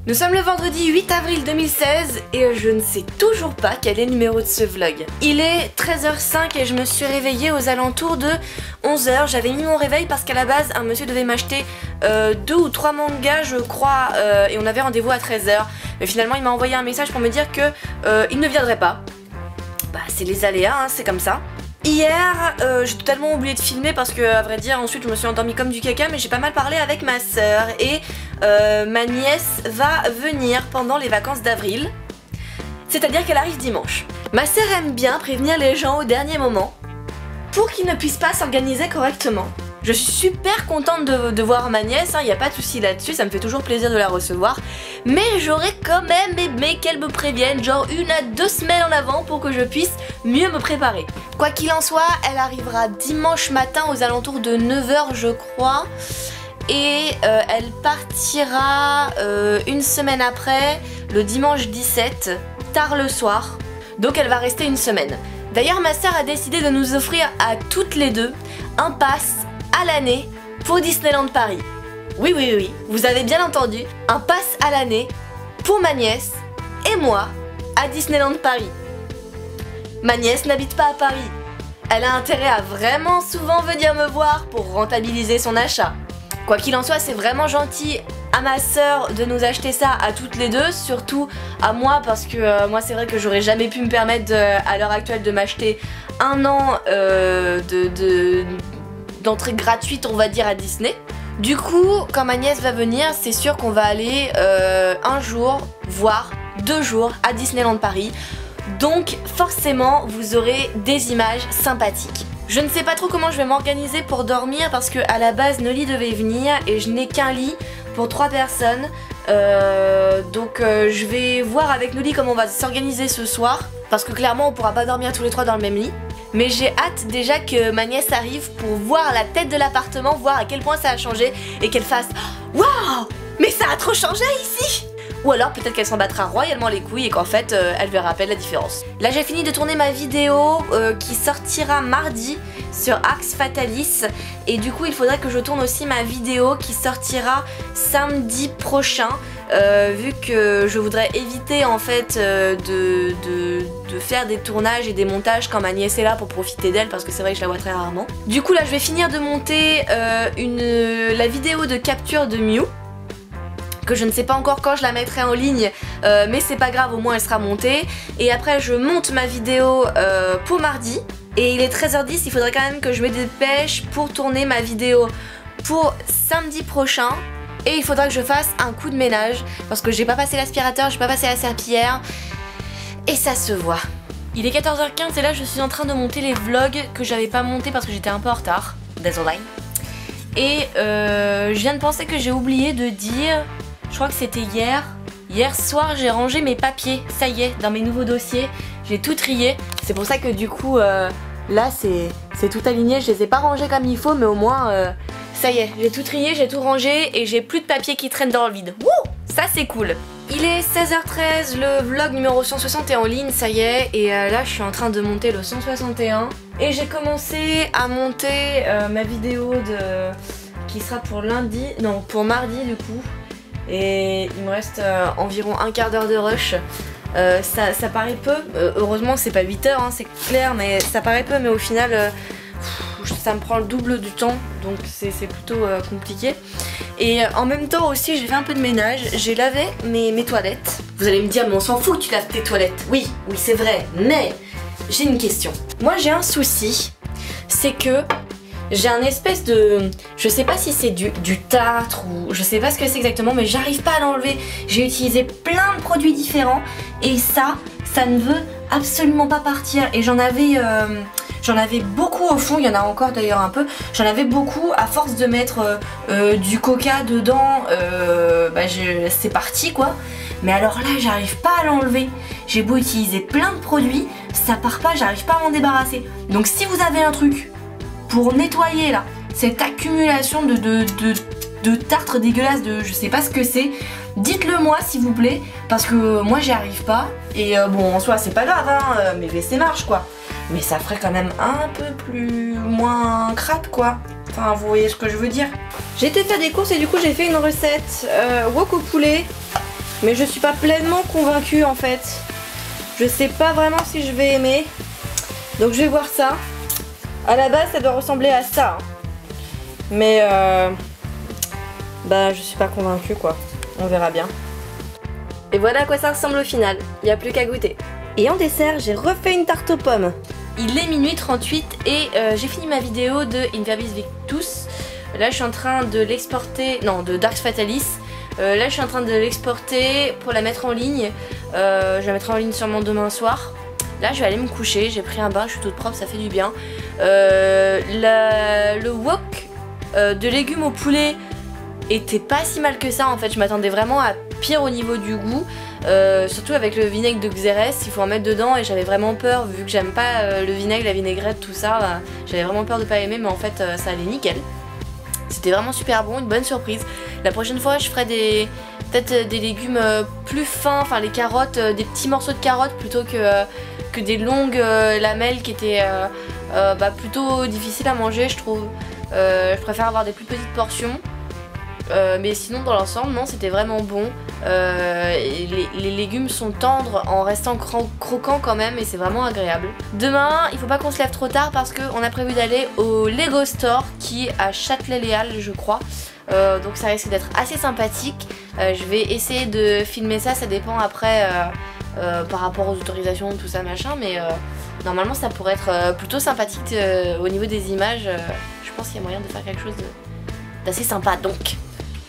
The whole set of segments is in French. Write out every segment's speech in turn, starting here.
Nous sommes le vendredi 8 avril 2016 et je ne sais toujours pas quel est le numéro de ce vlog. Il est 13h05 et je me suis réveillée aux alentours de 11h. J'avais mis mon réveil parce qu'à la base un monsieur devait m'acheter 2 ou 3 mangas je crois et on avait rendez-vous à 13h. Mais finalement il m'a envoyé un message pour me dire que il ne viendrait pas. Bah c'est les aléas, hein, c'est comme ça. Hier, j'ai totalement oublié de filmer parce que, à vrai dire, ensuite je me suis endormie comme du caca, mais j'ai pas mal parlé avec ma soeur et ma nièce va venir pendant les vacances d'avril, c'est-à-dire qu'elle arrive dimanche. Ma soeur aime bien prévenir les gens au dernier moment pour qu'ils ne puissent pas s'organiser correctement. Je suis super contente de voir ma nièce, hein, y a pas de souci là-dessus, ça me fait toujours plaisir de la recevoir. Mais j'aurais quand même aimé qu'elle me prévienne, genre 1 à 2 semaines en avant pour que je puisse mieux me préparer. Quoi qu'il en soit, elle arrivera dimanche matin aux alentours de 9h je crois. Et elle partira 1 semaine après, le dimanche 17, tard le soir. Donc elle va rester 1 semaine. D'ailleurs ma soeur a décidé de nous offrir à toutes les deux un pass à l'année pour Disneyland Paris. Oui, oui, oui, vous avez bien entendu, un pass à l'année pour ma nièce et moi à Disneyland Paris. Ma nièce n'habite pas à Paris. Elle a intérêt à vraiment souvent venir me voir pour rentabiliser son achat. Quoi qu'il en soit, c'est vraiment gentil à ma soeur de nous acheter ça à toutes les deux, surtout à moi parce que moi c'est vrai que j'aurais jamais pu me permettre à l'heure actuelle de m'acheter 1 an d'entrée gratuite on va dire à Disney. Du coup quand ma nièce va venir c'est sûr qu'on va aller 1 jour voire 2 jours à Disneyland Paris, donc forcément vous aurez des images sympathiques. Je ne sais pas trop comment je vais m'organiser pour dormir parce que à la base Noli devait venir et je n'ai qu'un lit pour 3 personnes, donc je vais voir avec Noli comment on va s'organiser ce soir parce que clairement on pourra pas dormir tous les 3 dans le même lit. Mais j'ai hâte déjà que ma nièce arrive pour voir la tête de l'appartement, voir à quel point ça a changé et qu'elle fasse waouh, mais ça a trop changé ici. Ou alors peut-être qu'elle s'en battra royalement les couilles et qu'en fait elle verra à peine la différence. Là j'ai fini de tourner ma vidéo qui sortira mardi sur Arx Fatalis et du coup il faudrait que je tourne aussi ma vidéo qui sortira samedi prochain vu que je voudrais éviter en fait de faire des tournages et des montages quand ma nièce est là pour profiter d'elle parce que c'est vrai que je la vois très rarement. Du coup là je vais finir de monter la vidéo de capture de Mew, que je ne sais pas encore quand je la mettrai en ligne, mais c'est pas grave, au moins elle sera montée. Et après je monte ma vidéo pour mardi, et il est 13h10, il faudrait quand même que je me dépêche pour tourner ma vidéo pour samedi prochain. Et il faudra que je fasse un coup de ménage, parce que j'ai pas passé l'aspirateur, j'ai pas passé la serpillière, et ça se voit. Il est 14h15 et là je suis en train de monter les vlogs que j'avais pas monté parce que j'étais un peu en retard, désolé. Et je viens de penser que j'ai oublié de dire... Je crois que c'était hier soir j'ai rangé mes papiers, ça y est, dans mes nouveaux dossiers, j'ai tout trié. C'est pour ça que du coup là c'est tout aligné, je les ai pas rangés comme il faut mais au moins ça y est, j'ai tout trié, j'ai tout rangé et j'ai plus de papier qui traîne dans le vide. Wouh, ça c'est cool. Il est 16h13, le vlog numéro 160 est en ligne, ça y est, et là je suis en train de monter le 161 et j'ai commencé à monter ma vidéo qui sera pour lundi, non pour mardi du coup. Et il me reste environ 1/4 d'heure de rush. Ça paraît peu, heureusement c'est pas 8 heures hein, c'est clair, mais ça paraît peu, mais au final ça me prend le double du temps, donc c'est plutôt compliqué. Et en même temps aussi j'ai fait un peu de ménage, j'ai lavé mes toilettes. Vous allez me dire mais on s'en fout que tu laves tes toilettes. Oui c'est vrai, mais j'ai une question. Moi j'ai un souci, c'est que j'ai un espèce de... Je sais pas si c'est du tartre ou... Je sais pas ce que c'est exactement mais j'arrive pas à l'enlever. J'ai utilisé plein de produits différents et ça ne veut absolument pas partir. Et j'en avais beaucoup au fond, il y en a encore d'ailleurs un peu. J'en avais beaucoup, à force de mettre du coca dedans, c'est parti quoi. Mais alors là j'arrive pas à l'enlever. J'ai beau utiliser plein de produits, ça part pas, j'arrive pas à m'en débarrasser. Donc si vous avez un truc pour nettoyer là cette accumulation de tartre dégueulasse, de je sais pas ce que c'est, dites-le moi s'il vous plaît parce que moi j'y arrive pas et bon en soi c'est pas grave hein, mes WC marchent quoi, mais ça ferait quand même un peu moins crade quoi, enfin vous voyez ce que je veux dire. J'ai été faire des courses et du coup j'ai fait une recette wok au poulet Mais je suis pas pleinement convaincue en fait. Je sais pas vraiment si je vais aimer. Donc je vais voir ça. À la base ça doit ressembler à ça. Mais bah je suis pas convaincue quoi. On verra bien. Et voilà à quoi ça ressemble au final. Il n'y a plus qu'à goûter. Et en dessert j'ai refait une tarte aux pommes. Il est minuit 38 et j'ai fini ma vidéo de In Verbis Victus. Là je suis en train de l'exporter, non de Dark Fatalis. Là je suis en train de l'exporter pour la mettre en ligne. Je la mettrai en ligne sûrement demain soir. Là je vais aller me coucher, j'ai pris un bain, je suis toute propre, ça fait du bien. Le wok de légumes au poulet était pas si mal que ça en fait. Je m'attendais vraiment à pire au niveau du goût. Surtout avec le vinaigre de Xérès, il faut en mettre dedans et j'avais vraiment peur vu que j'aime pas le vinaigre, la vinaigrette, tout ça. J'avais vraiment peur de pas aimer mais en fait ça allait nickel. C'était vraiment super bon, une bonne surprise. La prochaine fois je ferai peut-être des légumes plus fins, enfin les carottes, des petits morceaux de carottes plutôt que des longues lamelles qui étaient plutôt difficiles à manger je trouve. Je préfère avoir des plus petites portions. Mais sinon dans l'ensemble non c'était vraiment bon. Les légumes sont tendres en restant croquants quand même et c'est vraiment agréable. Demain il faut pas qu'on se lève trop tard parce qu'on a prévu d'aller au Lego Store qui est à Châtelet-Les Halles je crois. Donc ça risque d'être assez sympathique. Je vais essayer de filmer ça, ça dépend après par rapport aux autorisations tout ça machin mais normalement ça pourrait être plutôt sympathique au niveau des images. Je pense qu'il y a moyen de faire quelque chose d'assez sympa donc.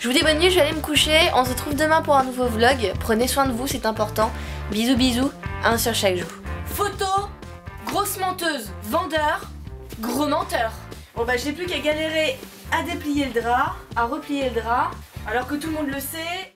Je vous dis bonne nuit, je vais aller me coucher. On se retrouve demain pour un nouveau vlog. Prenez soin de vous, c'est important. Bisous bisous, un sur chaque jour. Photo, grosse menteuse, vendeur, gros menteur. Bon bah j'ai plus qu'à galérer à déplier le drap, à replier le drap, alors que tout le monde le sait.